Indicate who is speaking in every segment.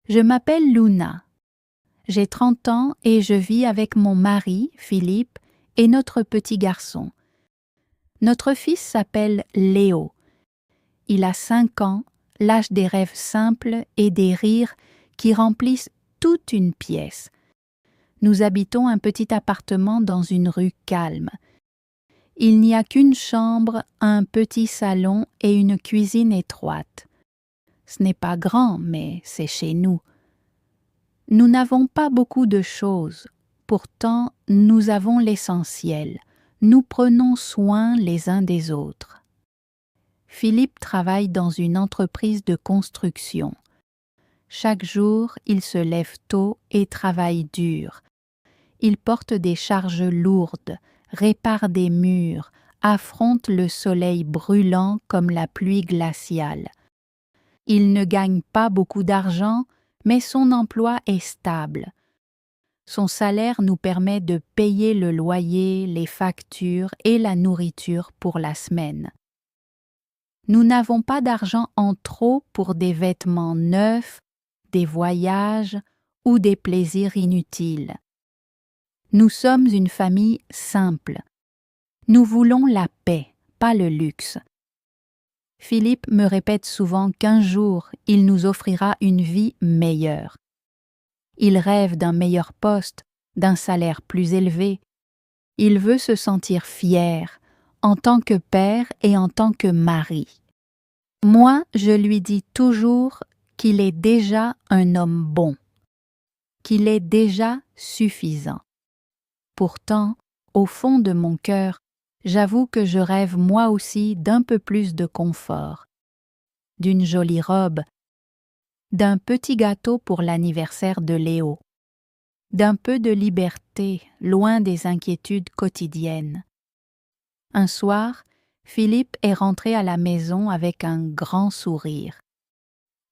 Speaker 1: Je m'appelle Luna. J'ai 30 ans et je vis avec mon mari, Philippe, et notre petit garçon. Notre fils s'appelle Léo. Il a 5 ans, l'âge des rêves simples et des rires qui remplissent toute une pièce. Nous habitons un petit appartement dans une rue calme. Il n'y a qu'une chambre, un petit salon et une cuisine étroite. Ce n'est pas grand, mais c'est chez nous. Nous n'avons pas beaucoup de choses. Pourtant, nous avons l'essentiel. Nous prenons soin les uns des autres. Philippe travaille dans une entreprise de construction. Chaque jour, il se lève tôt et travaille dur. Il porte des charges lourdes, répare des murs, affronte le soleil brûlant comme la pluie glaciale. Il ne gagne pas beaucoup d'argent, mais son emploi est stable. Son salaire nous permet de payer le loyer, les factures et la nourriture pour la semaine. Nous n'avons pas d'argent en trop pour des vêtements neufs, des voyages ou des plaisirs inutiles. Nous sommes une famille simple. Nous voulons la paix, pas le luxe. Philippe me répète souvent qu'un jour, il nous offrira une vie meilleure. Il rêve d'un meilleur poste, d'un salaire plus élevé. Il veut se sentir fier, en tant que père et en tant que mari. Moi, je lui dis toujours qu'il est déjà un homme bon, qu'il est déjà suffisant. Pourtant, au fond de mon cœur, j'avoue que je rêve moi aussi d'un peu plus de confort, d'une jolie robe, d'un petit gâteau pour l'anniversaire de Léo, d'un peu de liberté loin des inquiétudes quotidiennes. Un soir, Philippe est rentré à la maison avec un grand sourire.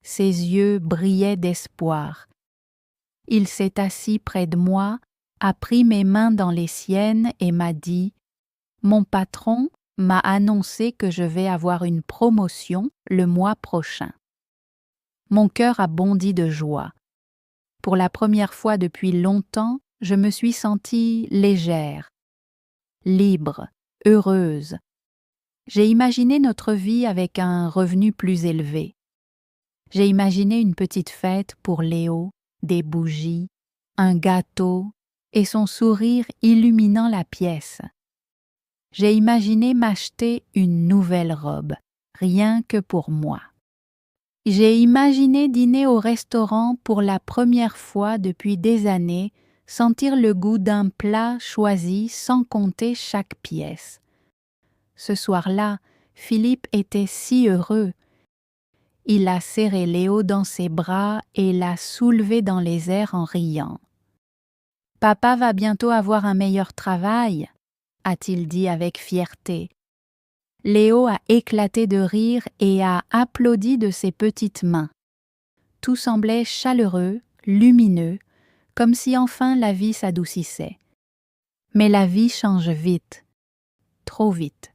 Speaker 1: Ses yeux brillaient d'espoir. Il s'est assis près de moi, a pris mes mains dans les siennes et m'a dit « Mon patron m'a annoncé que je vais avoir une promotion le mois prochain. » Mon cœur a bondi de joie. Pour la première fois depuis longtemps, je me suis sentie légère, libre, heureuse. J'ai imaginé notre vie avec un revenu plus élevé. J'ai imaginé une petite fête pour Léo, des bougies, un gâteau et son sourire illuminant la pièce. J'ai imaginé m'acheter une nouvelle robe, rien que pour moi. J'ai imaginé dîner au restaurant pour la première fois depuis des années, sentir le goût d'un plat choisi sans compter chaque pièce. Ce soir-là, Philippe était si heureux. Il a serré Léo dans ses bras et l'a soulevé dans les airs en riant. « Papa va bientôt avoir un meilleur travail », a-t-il dit avec fierté. Léo a éclaté de rire et a applaudi de ses petites mains. Tout semblait chaleureux, lumineux, comme si enfin la vie s'adoucissait. Mais la vie change vite, trop vite.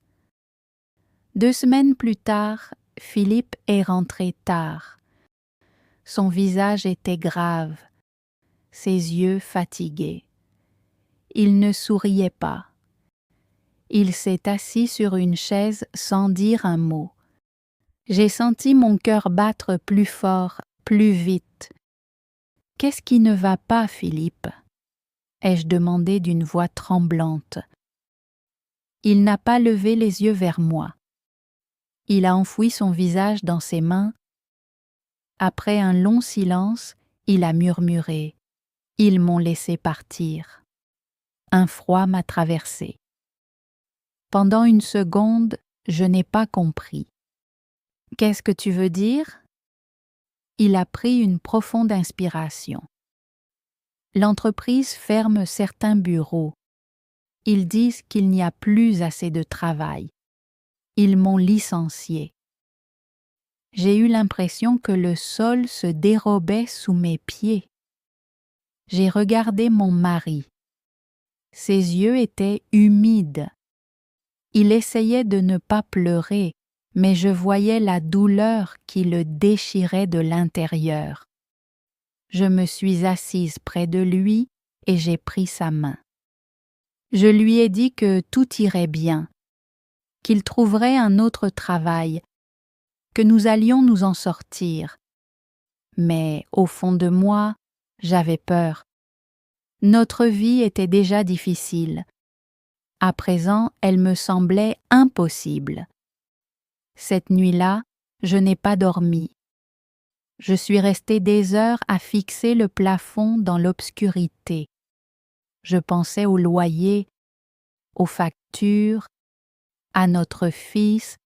Speaker 1: 2 semaines plus tard, Philippe est rentré tard. Son visage était grave, ses yeux fatigués. Il ne souriait pas. Il s'est assis sur une chaise sans dire un mot. J'ai senti mon cœur battre plus fort, plus vite. « Qu'est-ce qui ne va pas, Philippe ?» ai-je demandé d'une voix tremblante. Il n'a pas levé les yeux vers moi. Il a enfoui son visage dans ses mains. Après un long silence, il a murmuré « Ils m'ont laissé partir ». Un froid m'a traversé. Pendant une seconde, je n'ai pas compris. « Qu'est-ce que tu veux dire ?» Il a pris une profonde inspiration. L'entreprise ferme certains bureaux. Ils disent qu'il n'y a plus assez de travail. Ils m'ont licencié. J'ai eu l'impression que le sol se dérobait sous mes pieds. J'ai regardé mon mari. Ses yeux étaient humides. Il essayait de ne pas pleurer, mais je voyais la douleur qui le déchirait de l'intérieur. Je me suis assise près de lui et j'ai pris sa main. Je lui ai dit que tout irait bien, qu'il trouverait un autre travail, que nous allions nous en sortir. Mais au fond de moi, j'avais peur. Notre vie était déjà difficile. À présent, elle me semblait impossible. Cette nuit-là, je n'ai pas dormi. Je suis restée des heures à fixer le plafond dans l'obscurité. Je pensais au loyer, aux factures, à notre fils,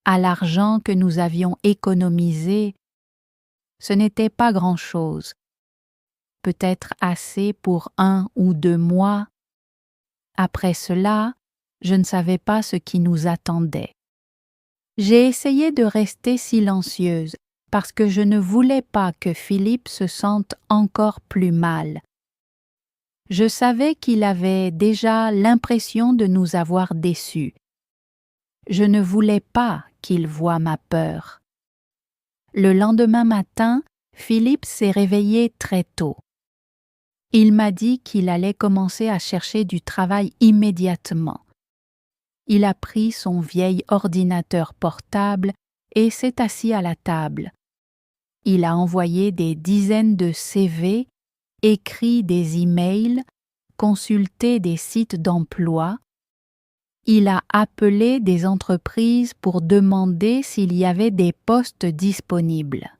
Speaker 1: à l'argent que nous avions économisé. Ce n'était pas grand-chose. Peut-être assez pour 1 ou 2 mois. Après cela, je ne savais pas ce qui nous attendait. J'ai essayé de rester silencieuse parce que je ne voulais pas que Philippe se sente encore plus mal. Je savais qu'il avait déjà l'impression de nous avoir déçus. Je ne voulais pas qu'il voie ma peur. Le lendemain matin, Philippe s'est réveillé très tôt. Il m'a dit qu'il allait commencer à chercher du travail immédiatement. Il a pris son vieil ordinateur portable et s'est assis à la table. Il a envoyé des dizaines de CV, écrit des emails, consulté des sites d'emploi. Il a appelé des entreprises pour demander s'il y avait des postes disponibles.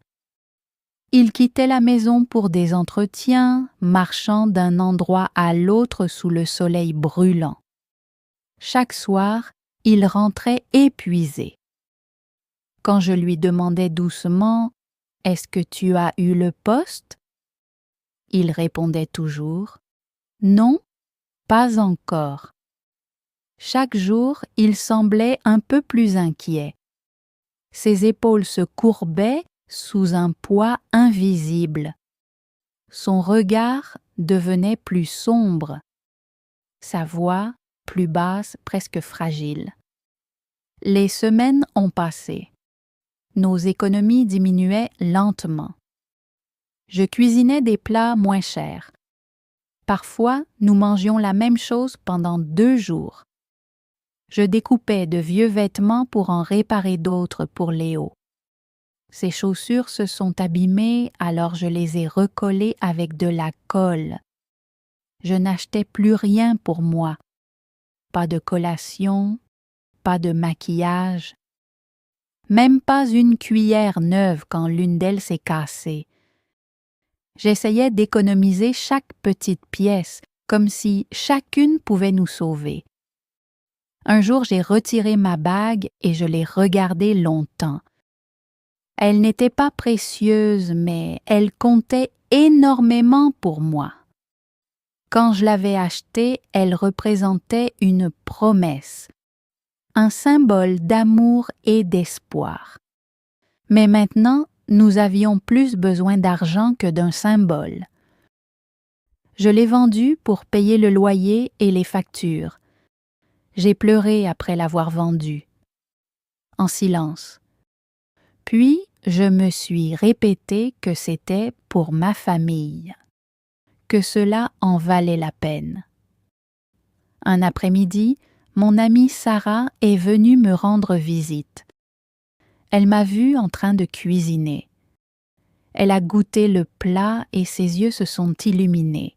Speaker 1: Il quittait la maison pour des entretiens, marchant d'un endroit à l'autre sous le soleil brûlant. Chaque soir, il rentrait épuisé. Quand je lui demandais doucement « Est-ce que tu as eu le poste ?» il répondait toujours « Non, pas encore ». Chaque jour, il semblait un peu plus inquiet. Ses épaules se courbaient sous un poids invisible. Son regard devenait plus sombre, sa voix plus basse, presque fragile. Les semaines ont passé. Nos économies diminuaient lentement. Je cuisinais des plats moins chers. Parfois, nous mangions la même chose pendant 2 jours. Je découpais de vieux vêtements pour en réparer d'autres pour Léo. Ses chaussures se sont abîmées, alors je les ai recollées avec de la colle. Je n'achetais plus rien pour moi. Pas de collation, pas de maquillage, même pas une cuillère neuve quand l'une d'elles s'est cassée. J'essayais d'économiser chaque petite pièce, comme si chacune pouvait nous sauver. Un jour, j'ai retiré ma bague et je l'ai regardée longtemps. Elle n'était pas précieuse, mais elle comptait énormément pour moi. Quand je l'avais achetée, elle représentait une promesse, un symbole d'amour et d'espoir. Mais maintenant, nous avions plus besoin d'argent que d'un symbole. Je l'ai vendue pour payer le loyer et les factures. J'ai pleuré après l'avoir vendue, en silence. Puis, je me suis répété que c'était pour ma famille, que cela en valait la peine. Un après-midi, mon amie Sarah est venue me rendre visite. Elle m'a vue en train de cuisiner. Elle a goûté le plat et ses yeux se sont illuminés.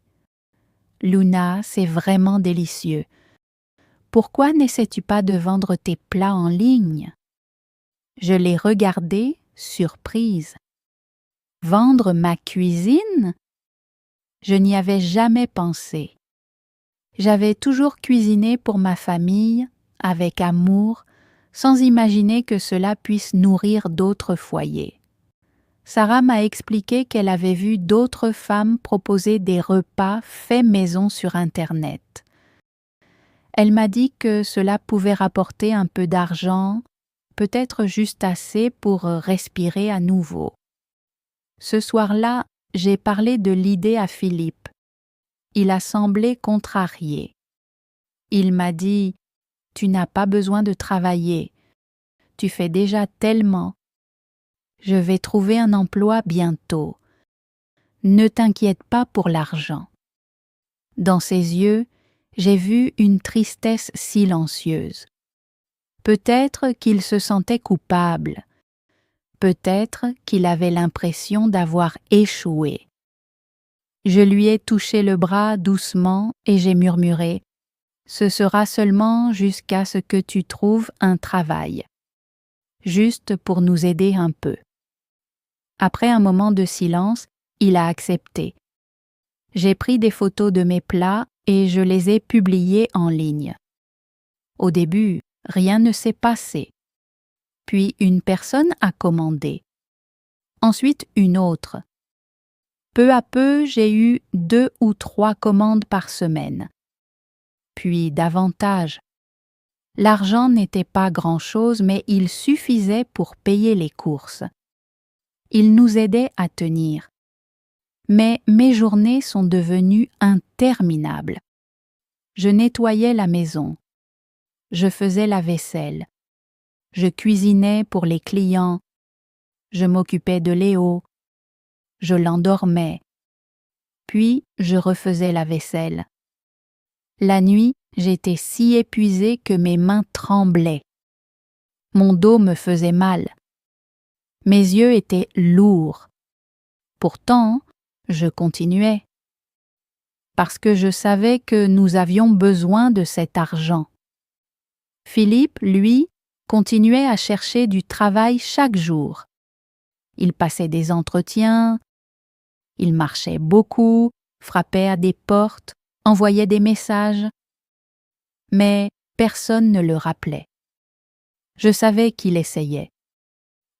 Speaker 1: « Luna, c'est vraiment délicieux. Pourquoi n'essaies-tu pas de vendre tes plats en ligne ?» Je l'ai regardée, surprise. Vendre ma cuisine? Je n'y avais jamais pensé. J'avais toujours cuisiné pour ma famille, avec amour, sans imaginer que cela puisse nourrir d'autres foyers. Sarah m'a expliqué qu'elle avait vu d'autres femmes proposer des repas faits maison sur Internet. Elle m'a dit que cela pouvait rapporter un peu d'argent, peut-être juste assez pour respirer à nouveau. Ce soir-là, j'ai parlé de l'idée à Philippe. Il a semblé contrarié. Il m'a dit « Tu n'as pas besoin de travailler. Tu fais déjà tellement. Je vais trouver un emploi bientôt. ne t'inquiète pas pour l'argent. » Dans ses yeux, j'ai vu une tristesse silencieuse. Peut-être qu'il se sentait coupable. Peut-être qu'il avait l'impression d'avoir échoué. Je lui ai touché le bras doucement et j'ai murmuré « Ce sera seulement jusqu'à ce que tu trouves un travail, juste pour nous aider un peu. » Après un moment de silence, il a accepté. J'ai pris des photos de mes plats et je les ai publiées en ligne. Au début, rien ne s'est passé. Puis une personne a commandé. Ensuite une autre. Peu à peu, j'ai eu 2 ou 3 commandes par semaine. Puis davantage. L'argent n'était pas grand-chose, mais il suffisait pour payer les courses. Il nous aidait à tenir. Mais mes journées sont devenues interminables. Je nettoyais la maison. Je faisais la vaisselle. Je cuisinais pour les clients. Je m'occupais de Léo. Je l'endormais. Puis je refaisais la vaisselle. La nuit, j'étais si épuisée que mes mains tremblaient. Mon dos me faisait mal. Mes yeux étaient lourds. Pourtant, je continuais. Parce que je savais que nous avions besoin de cet argent. Philippe, lui, continuait à chercher du travail chaque jour. Il passait des entretiens, il marchait beaucoup, frappait à des portes, envoyait des messages. Mais personne ne le rappelait. Je savais qu'il essayait.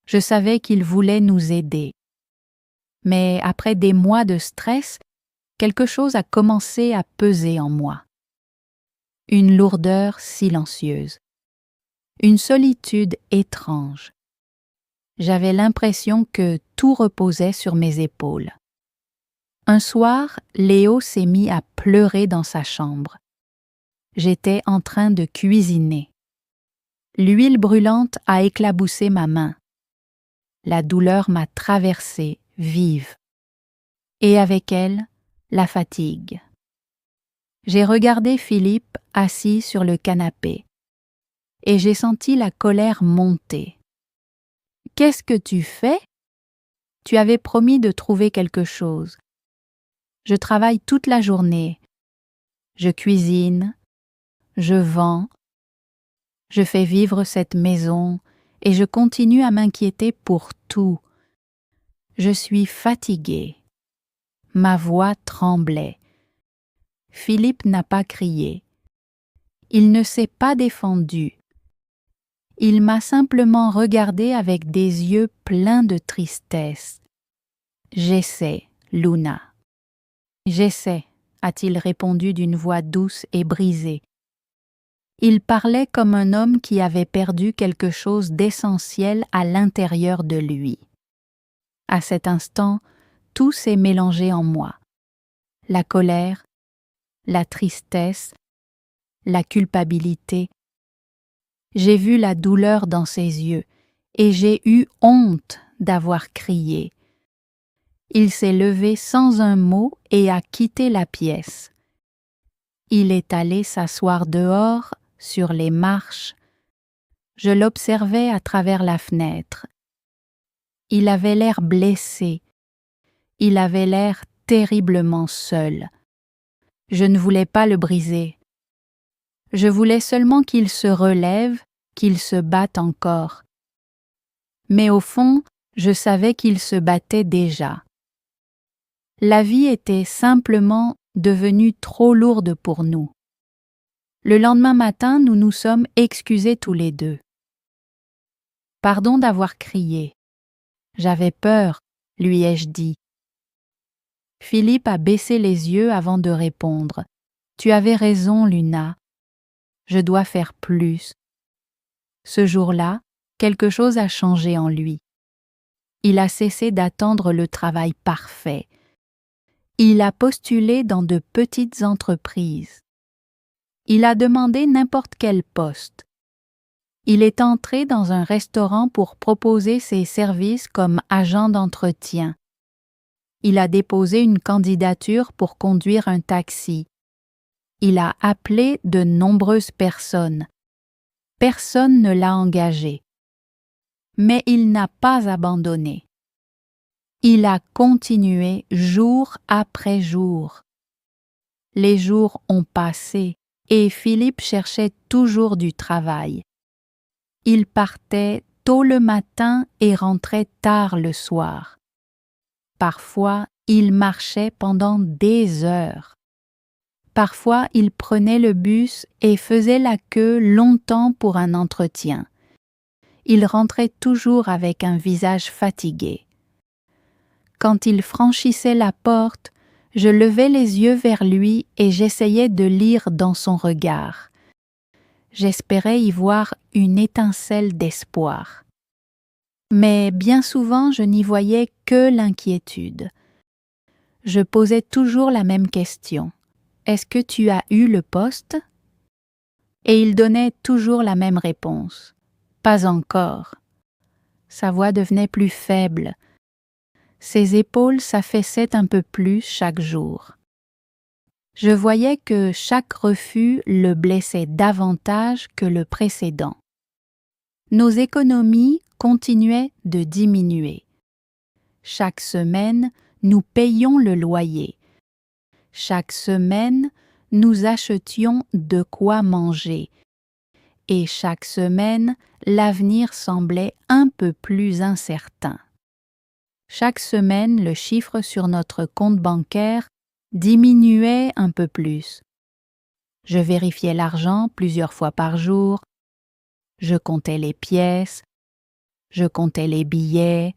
Speaker 1: Je savais qu'il voulait nous aider. Mais après des mois de stress, quelque chose a commencé à peser en moi. Une lourdeur silencieuse. Une solitude étrange. J'avais l'impression que tout reposait sur mes épaules. Un soir, Léo s'est mis à pleurer dans sa chambre. J'étais en train de cuisiner. L'huile brûlante a éclaboussé ma main. La douleur m'a traversée, vive. Et avec elle, la fatigue. J'ai regardé Philippe assis sur le canapé. Et j'ai senti la colère monter. « Qu'est-ce que tu fais ? Tu avais promis de trouver quelque chose. Je travaille toute la journée. Je cuisine. Je vends. Je fais vivre cette maison et je continue à m'inquiéter pour tout. Je suis fatiguée. » Ma voix tremblait. Philippe n'a pas crié. Il ne s'est pas défendu. Il m'a simplement regardé avec des yeux pleins de tristesse. « J'essaie, Luna. »« J'essaie, » a-t-il répondu d'une voix douce et brisée. Il parlait comme un homme qui avait perdu quelque chose d'essentiel à l'intérieur de lui. À cet instant, tout s'est mélangé en moi. La colère, la tristesse, la culpabilité. J'ai vu la douleur dans ses yeux et j'ai eu honte d'avoir crié. Il s'est levé sans un mot et a quitté la pièce. Il est allé s'asseoir dehors, sur les marches. Je l'observais à travers la fenêtre. Il avait l'air blessé. Il avait l'air terriblement seul. Je ne voulais pas le briser. Je voulais seulement qu'il se relève, qu'il se batte encore. Mais au fond, je savais qu'il se battait déjà. La vie était simplement devenue trop lourde pour nous. Le lendemain matin, nous nous sommes excusés tous les deux. « Pardon d'avoir crié. J'avais peur, » lui ai-je dit. Philippe a baissé les yeux avant de répondre. « Tu avais raison, Luna. Je dois faire plus. » Ce jour-là, quelque chose a changé en lui. Il a cessé d'attendre le travail parfait. Il a postulé dans de petites entreprises. Il a demandé n'importe quel poste. Il est entré dans un restaurant pour proposer ses services comme agent d'entretien. Il a déposé une candidature pour conduire un taxi. Il a appelé de nombreuses personnes. Personne ne l'a engagé. Mais il n'a pas abandonné. Il a continué jour après jour. Les jours ont passé et Philippe cherchait toujours du travail. Il partait tôt le matin et rentrait tard le soir. Parfois, il marchait pendant des heures. Parfois, il prenait le bus et faisait la queue longtemps pour un entretien. Il rentrait toujours avec un visage fatigué. Quand il franchissait la porte, je levais les yeux vers lui et j'essayais de lire dans son regard. J'espérais y voir une étincelle d'espoir. Mais bien souvent, je n'y voyais que l'inquiétude. Je posais toujours la même question. « Est-ce que tu as eu le poste ?» Et il donnait toujours la même réponse. « Pas encore. » Sa voix devenait plus faible. Ses épaules s'affaissaient un peu plus chaque jour. Je voyais que chaque refus le blessait davantage que le précédent. Nos économies continuaient de diminuer. Chaque semaine, nous payions le loyer. Chaque semaine, nous achetions de quoi manger. Et chaque semaine, l'avenir semblait un peu plus incertain. Chaque semaine, le chiffre sur notre compte bancaire diminuait un peu plus. Je vérifiais l'argent plusieurs fois par jour. Je comptais les pièces. Je comptais les billets.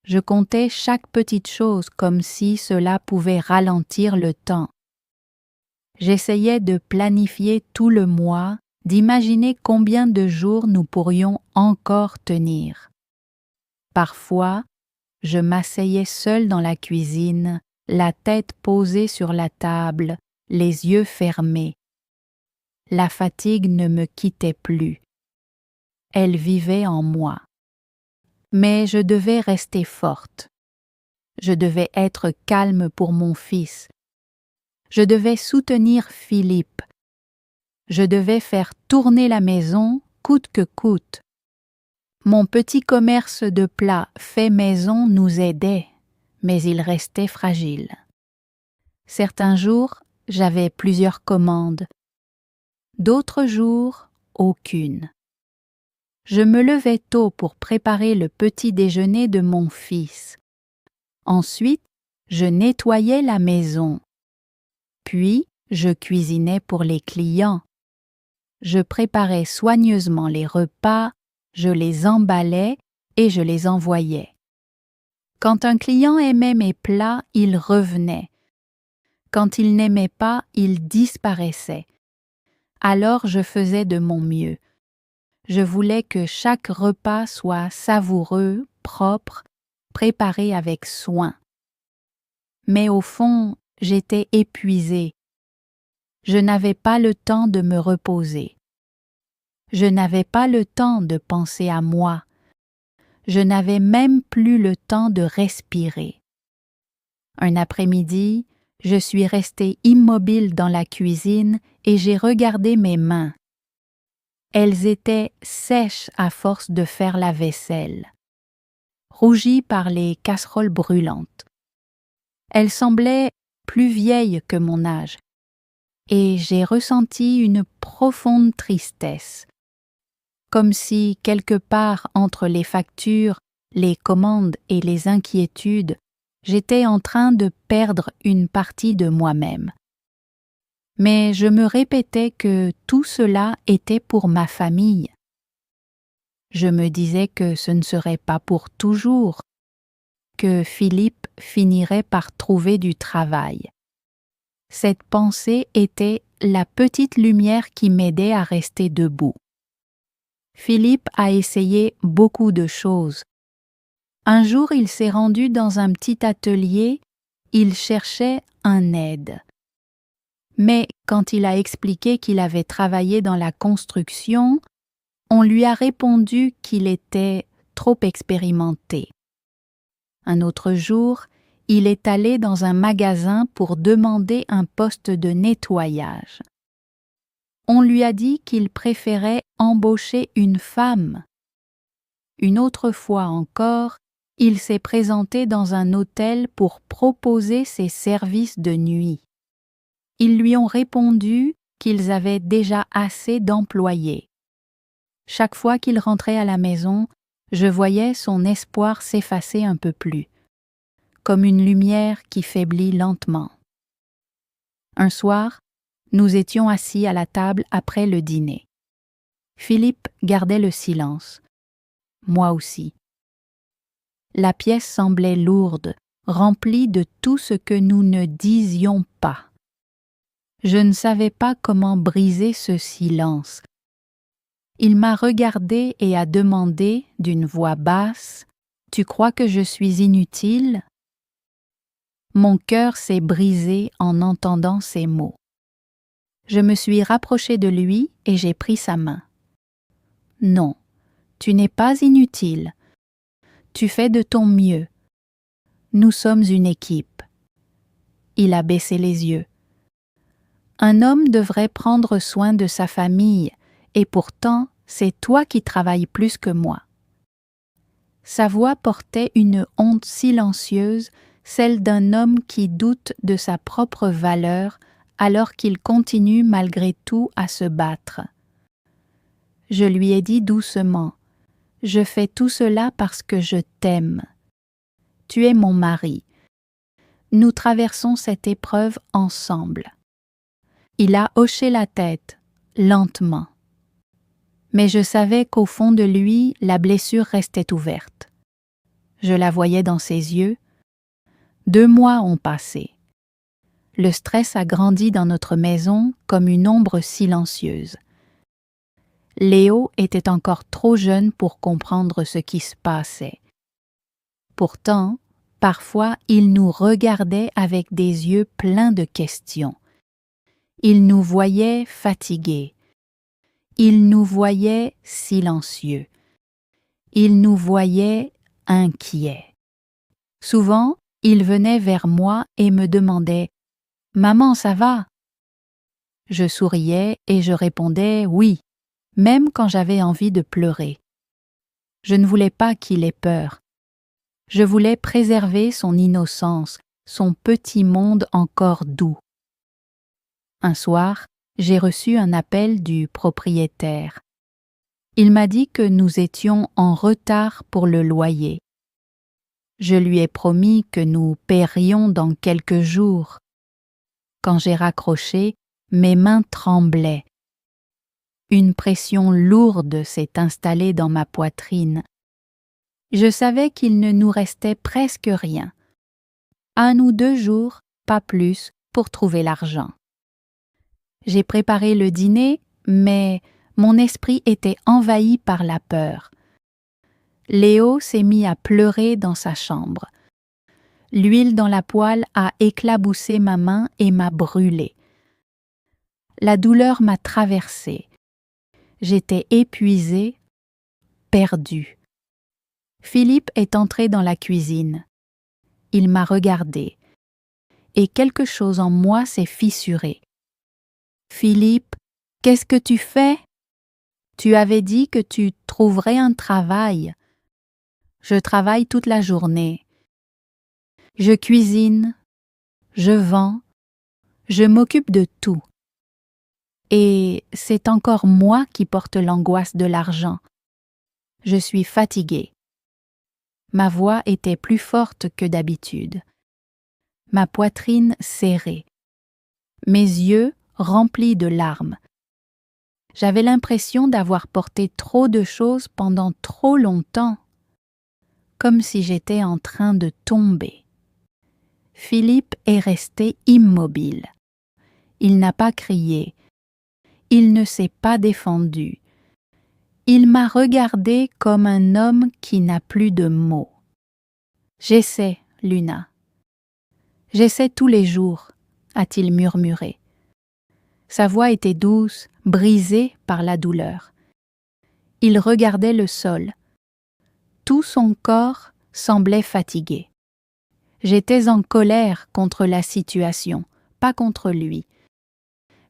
Speaker 1: Je comptais chaque petite chose comme si cela pouvait ralentir le temps. J'essayais de planifier tout le mois, d'imaginer combien de jours nous pourrions encore tenir. Parfois, je m'asseyais seule dans la cuisine, la tête posée sur la table, les yeux fermés. La fatigue ne me quittait plus. Elle vivait en moi. Mais je devais rester forte. Je devais être calme pour mon fils. Je devais soutenir Philippe. Je devais faire tourner la maison coûte que coûte. Mon petit commerce de plats fait maison nous aidait, mais il restait fragile. Certains jours, j'avais plusieurs commandes. D'autres jours, aucune. Je me levais tôt pour préparer le petit déjeuner de mon fils. Ensuite, je nettoyais la maison. Puis, je cuisinais pour les clients. Je préparais soigneusement les repas, je les emballais et je les envoyais. Quand un client aimait mes plats, il revenait. Quand il n'aimait pas, il disparaissait. Alors je faisais de mon mieux. Je voulais que chaque repas soit savoureux, propre, préparé avec soin. Mais au fond, j'étais épuisée. Je n'avais pas le temps de me reposer. Je n'avais pas le temps de penser à moi. Je n'avais même plus le temps de respirer. Un après-midi, je suis restée immobile dans la cuisine et j'ai regardé mes mains. Elles étaient sèches à force de faire la vaisselle, rougies par les casseroles brûlantes. Elles semblaient plus vieilles que mon âge, et j'ai ressenti une profonde tristesse, comme si quelque part entre les factures, les commandes et les inquiétudes, j'étais en train de perdre une partie de moi-même. Mais je me répétais que tout cela était pour ma famille. Je me disais que ce ne serait pas pour toujours, que Philippe finirait par trouver du travail. Cette pensée était la petite lumière qui m'aidait à rester debout. Philippe a essayé beaucoup de choses. Un jour, il s'est rendu dans un petit atelier, il cherchait un aide. Mais quand il a expliqué qu'il avait travaillé dans la construction, on lui a répondu qu'il était trop expérimenté. Un autre jour, il est allé dans un magasin pour demander un poste de nettoyage. On lui a dit qu'il préférait embaucher une femme. Une autre fois encore, il s'est présenté dans un hôtel pour proposer ses services de nuit. Ils lui ont répondu qu'ils avaient déjà assez d'employés. Chaque fois qu'il rentrait à la maison, je voyais son espoir s'effacer un peu plus, comme une lumière qui faiblit lentement. Un soir, nous étions assis à la table après le dîner. Philippe gardait le silence. Moi aussi. La pièce semblait lourde, remplie de tout ce que nous ne disions pas. Je ne savais pas comment briser ce silence. Il m'a regardé et a demandé d'une voix basse « Tu crois que je suis inutile ?» Mon cœur s'est brisé en entendant ces mots. Je me suis rapproché de lui et j'ai pris sa main. « Non, tu n'es pas inutile. Tu fais de ton mieux. Nous sommes une équipe. » Il a baissé les yeux. Un homme devrait prendre soin de sa famille, et pourtant, c'est toi qui travailles plus que moi. Sa voix portait une honte silencieuse, celle d'un homme qui doute de sa propre valeur alors qu'il continue malgré tout à se battre. Je lui ai dit doucement, « Je fais tout cela parce que je t'aime. Tu es mon mari. Nous traversons cette épreuve ensemble. » Il a hoché la tête, lentement. Mais je savais qu'au fond de lui, la blessure restait ouverte. Je la voyais dans ses yeux. 2 mois ont passé. Le stress a grandi dans notre maison comme une ombre silencieuse. Léo était encore trop jeune pour comprendre ce qui se passait. Pourtant, parfois, il nous regardait avec des yeux pleins de questions. Il nous voyait fatigués. Il nous voyait silencieux. Il nous voyait inquiets. Souvent, il venait vers moi et me demandait « Maman, ça va ?» Je souriais et je répondais « Oui », même quand j'avais envie de pleurer. Je ne voulais pas qu'il ait peur. Je voulais préserver son innocence, son petit monde encore doux. Un soir, j'ai reçu un appel du propriétaire. Il m'a dit que nous étions en retard pour le loyer. Je lui ai promis que nous paierions dans quelques jours. Quand j'ai raccroché, mes mains tremblaient. Une pression lourde s'est installée dans ma poitrine. Je savais qu'il ne nous restait presque rien. 1 ou 2 jours, pas plus, pour trouver l'argent. J'ai préparé le dîner, mais mon esprit était envahi par la peur. Léo s'est mis à pleurer dans sa chambre. L'huile dans la poêle a éclaboussé ma main et m'a brûlée. La douleur m'a traversée. J'étais épuisée, perdue. Philippe est entré dans la cuisine. Il m'a regardée, et quelque chose en moi s'est fissuré. « Philippe, qu'est-ce que tu fais ? Tu avais dit que tu trouverais un travail. » Je travaille toute la journée. Je cuisine, je vends, je m'occupe de tout. Et c'est encore moi qui porte l'angoisse de l'argent. Je suis fatiguée. Ma voix était plus forte que d'habitude. Ma poitrine serrée. Mes yeux remplis de larmes. J'avais l'impression d'avoir porté trop de choses pendant trop longtemps, comme si j'étais en train de tomber. Philippe est resté immobile. Il n'a pas crié. Il ne s'est pas défendu. Il m'a regardé comme un homme qui n'a plus de mots. « J'essaie, Luna. J'essaie tous les jours, » a-t-il murmuré. Sa voix était douce, brisée par la douleur. Il regardait le sol. Tout son corps semblait fatigué. J'étais en colère contre la situation, pas contre lui.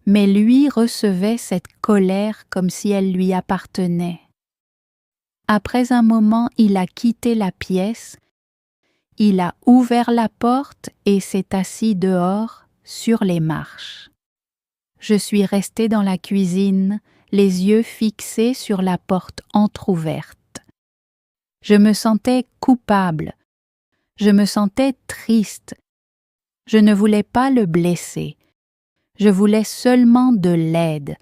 Speaker 1: Mais lui recevait cette colère comme si elle lui appartenait. Après un moment, il a quitté la pièce, il a ouvert la porte et s'est assis dehors, sur les marches. Je suis restée dans la cuisine, les yeux fixés sur la porte entr'ouverte. Je me sentais coupable, je me sentais triste. Je ne voulais pas le blesser. Je voulais seulement de l'aide.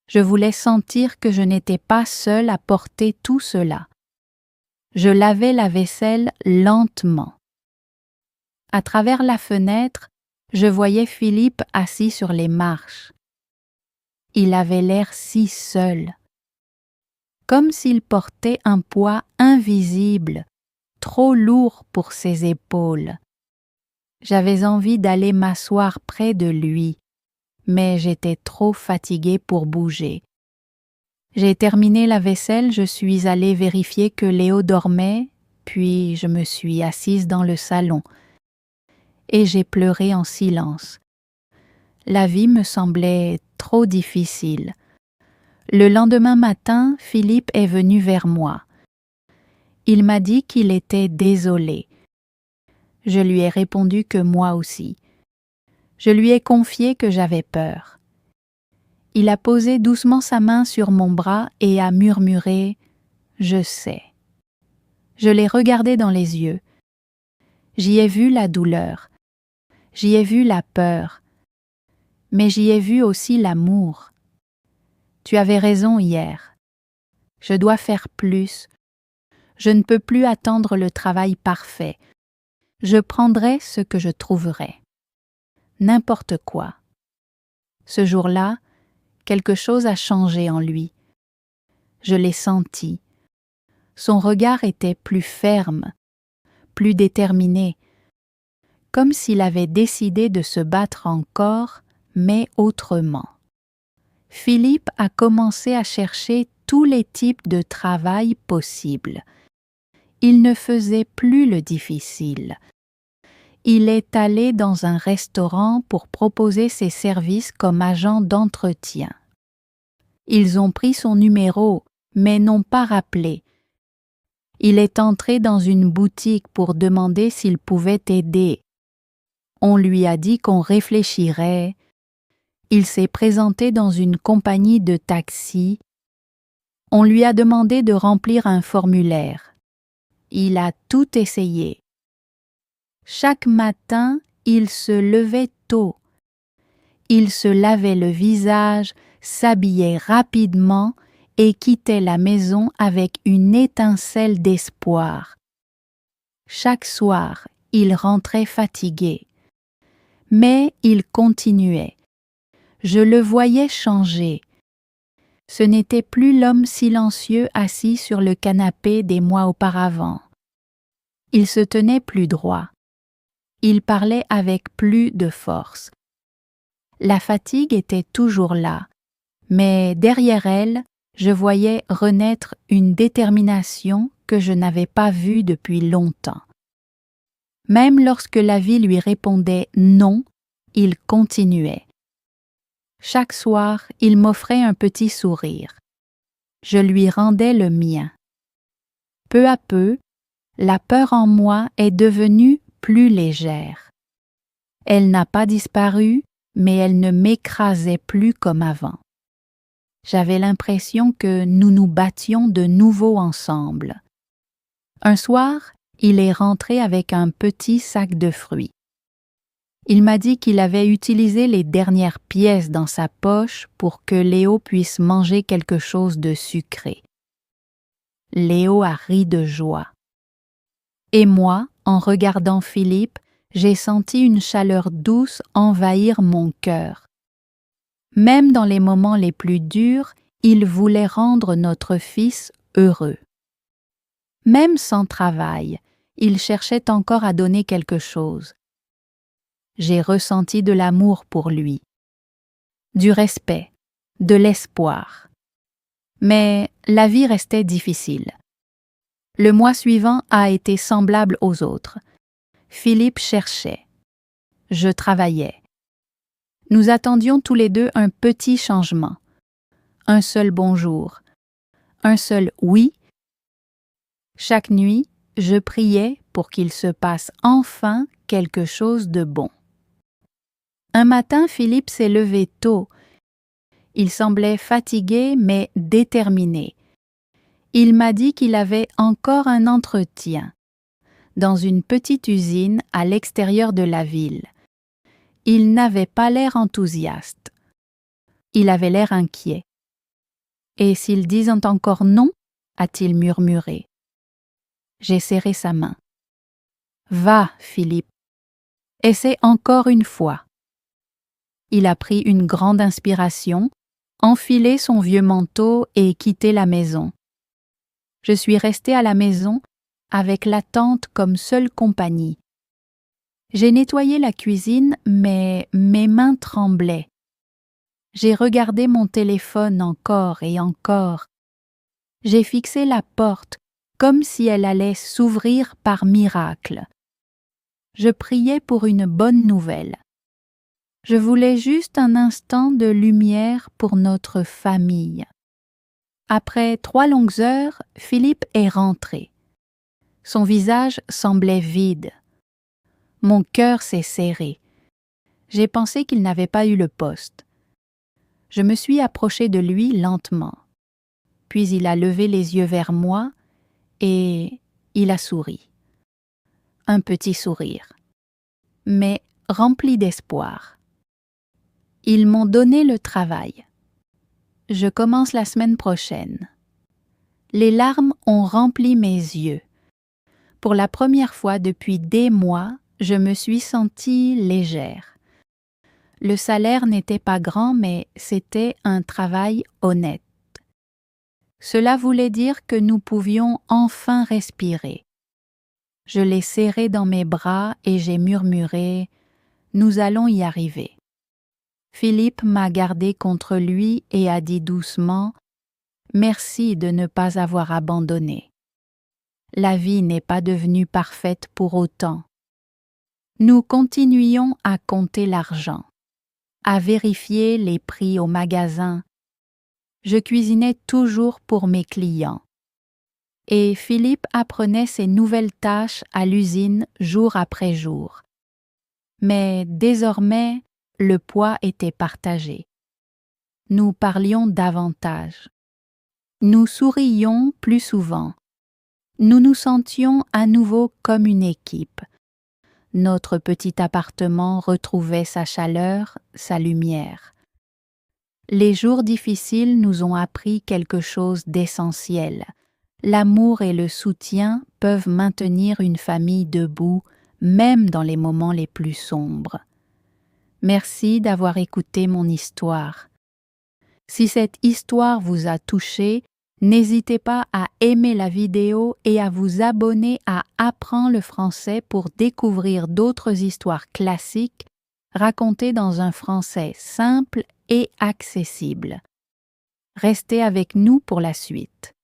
Speaker 1: Je voulais sentir que je n'étais pas seule à porter tout cela. Je lavais la vaisselle lentement. À travers la fenêtre, je voyais Philippe assis sur les marches. Il avait l'air si seul, comme s'il portait un poids invisible, trop lourd pour ses épaules. J'avais envie d'aller m'asseoir près de lui, mais j'étais trop fatiguée pour bouger. J'ai terminé la vaisselle, je suis allée vérifier que Léo dormait, puis je me suis assise dans le salon et j'ai pleuré en silence. La vie me semblait trop difficile. Le lendemain matin, Philippe est venu vers moi. Il m'a dit qu'il était désolé. Je lui ai répondu que moi aussi. Je lui ai confié que j'avais peur. Il a posé doucement sa main sur mon bras et a murmuré « Je sais ». Je l'ai regardé dans les yeux. J'y ai vu la douleur. J'y ai vu la peur. Mais j'y ai vu aussi l'amour. Tu avais raison hier. Je dois faire plus. Je ne peux plus attendre le travail parfait. Je prendrai ce que je trouverai. N'importe quoi. Ce jour-là, quelque chose a changé en lui. Je l'ai senti. Son regard était plus ferme, plus déterminé, comme s'il avait décidé de se battre encore, mais autrement. Philippe a commencé à chercher tous les types de travail possibles. Il ne faisait plus le difficile. Il est allé dans un restaurant pour proposer ses services comme agent d'entretien. Ils ont pris son numéro, mais n'ont pas rappelé. Il est entré dans une boutique pour demander s'il pouvait aider. On lui a dit qu'on réfléchirait. Il s'est présenté dans une compagnie de taxi. On lui a demandé de remplir un formulaire. Il a tout essayé. Chaque matin, il se levait tôt. Il se lavait le visage, s'habillait rapidement et quittait la maison avec une étincelle d'espoir. Chaque soir, il rentrait fatigué. Mais il continuait. Je le voyais changer. Ce n'était plus l'homme silencieux assis sur le canapé des mois auparavant. Il se tenait plus droit. Il parlait avec plus de force. La fatigue était toujours là, mais derrière elle, je voyais renaître une détermination que je n'avais pas vue depuis longtemps. Même lorsque la vie lui répondait non, il continuait. Chaque soir, il m'offrait un petit sourire. Je lui rendais le mien. Peu à peu, la peur en moi est devenue plus légère. Elle n'a pas disparu, mais elle ne m'écrasait plus comme avant. J'avais l'impression que nous nous battions de nouveau ensemble. Un soir, il est rentré avec un petit sac de fruits. Il m'a dit qu'il avait utilisé les dernières pièces dans sa poche pour que Léo puisse manger quelque chose de sucré. Léo a ri de joie. Et moi, en regardant Philippe, j'ai senti une chaleur douce envahir mon cœur. Même dans les moments les plus durs, il voulait rendre notre fils heureux. Même sans travail, il cherchait encore à donner quelque chose. J'ai ressenti de l'amour pour lui, du respect, de l'espoir. Mais la vie restait difficile. Le mois suivant a été semblable aux autres. Philippe cherchait. Je travaillais. Nous attendions tous les deux un petit changement. Un seul bonjour. Un seul oui. Chaque nuit, je priais pour qu'il se passe enfin quelque chose de bon. Un matin, Philippe s'est levé tôt. Il semblait fatigué mais déterminé. Il m'a dit qu'il avait encore un entretien dans une petite usine à l'extérieur de la ville. Il n'avait pas l'air enthousiaste. Il avait l'air inquiet. « Et s'ils disent encore non ?» a-t-il murmuré. J'ai serré sa main. « Va, Philippe. Essaie encore une fois. » Il a pris une grande inspiration, enfilé son vieux manteau et quitté la maison. Je suis restée à la maison avec la tante comme seule compagnie. J'ai nettoyé la cuisine, mais mes mains tremblaient. J'ai regardé mon téléphone encore et encore. J'ai fixé la porte comme si elle allait s'ouvrir par miracle. Je priais pour une bonne nouvelle. Je voulais juste un instant de lumière pour notre famille. Après 3 longues heures, Philippe est rentré. Son visage semblait vide. Mon cœur s'est serré. J'ai pensé qu'il n'avait pas eu le poste. Je me suis approchée de lui lentement. Puis il a levé les yeux vers moi et il a souri. Un petit sourire, mais rempli d'espoir. Ils m'ont donné le travail. Je commence la semaine prochaine. Les larmes ont rempli mes yeux. Pour la première fois depuis des mois, je me suis sentie légère. Le salaire n'était pas grand, mais c'était un travail honnête. Cela voulait dire que nous pouvions enfin respirer. Je l'ai serré dans mes bras et j'ai murmuré « Nous allons y arriver ». Philippe m'a gardé contre lui et a dit doucement « Merci de ne pas avoir abandonné. La vie n'est pas devenue parfaite pour autant. » Nous continuions à compter l'argent, à vérifier les prix au magasin. Je cuisinais toujours pour mes clients. Et Philippe apprenait ses nouvelles tâches à l'usine jour après jour. Mais désormais, le poids était partagé. Nous parlions davantage. Nous sourions plus souvent. Nous nous sentions à nouveau comme une équipe. Notre petit appartement retrouvait sa chaleur, sa lumière. Les jours difficiles nous ont appris quelque chose d'essentiel. L'amour et le soutien peuvent maintenir une famille debout, même dans les moments les plus sombres. Merci d'avoir écouté mon histoire. Si cette histoire vous a touché, n'hésitez pas à aimer la vidéo et à vous abonner à Apprends le français pour découvrir d'autres histoires classiques racontées dans un français simple et accessible. Restez avec nous pour la suite.